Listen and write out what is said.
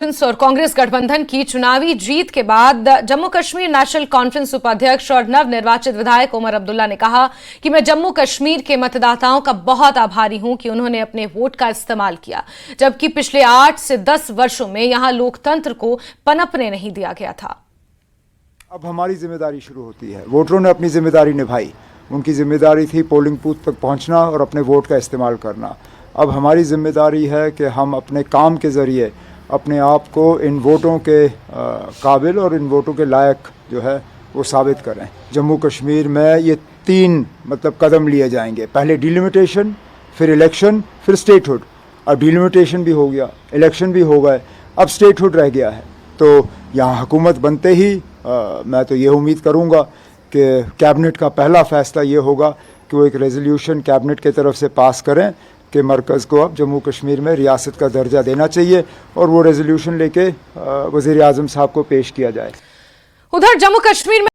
और कांग्रेस गठबंधन की चुनावी जीत के बाद जम्मू कश्मीर नेशनल कॉन्फ्रेंस उपाध्यक्ष और नवनिर्वाचित विधायक उमर अब्दुल्ला ने कहा कि मैं जम्मू कश्मीर के मतदाताओं का बहुत आभारी हूं कि उन्होंने अपने वोट का इस्तेमाल किया, जबकि पिछले 8 से 10 वर्षों में यहां लोकतंत्र को पनपने नहीं दिया गया था। अब हमारी जिम्मेदारी शुरू होती है। वोटरों ने अपनी जिम्मेदारी निभाई, उनकी जिम्मेदारी थी पोलिंग बूथ तक पहुंचना और अपने वोट का इस्तेमाल करना। अब हमारी जिम्मेदारी है कि हम अपने काम के ज़रिए अपने आप को इन वोटों के काबिल और इन वोटों के लायक जो है वो साबित करें। जम्मू कश्मीर में ये 3 कदम लिए जाएंगे। पहले डिलिमिटेशन, फिर इलेक्शन, फिर स्टेटहुड। अब डिलिमिटेशन भी हो गया, इलेक्शन भी हो गए, अब स्टेटहुड रह गया है। तो यहाँ हुकूमत बनते ही मैं तो ये उम्मीद करूँगा कि कैबिनेट का पहला फ़ैसला ये होगा कि वो एक रेजोल्यूशन कैबिनेट की तरफ से पास करें कि मरकज़ को अब जम्मू कश्मीर में रियासत का दर्जा देना चाहिए और वो रेजोल्यूशन लेके वज़ीर आज़म साहब को पेश किया जाए। उधर जम्मू कश्मीर में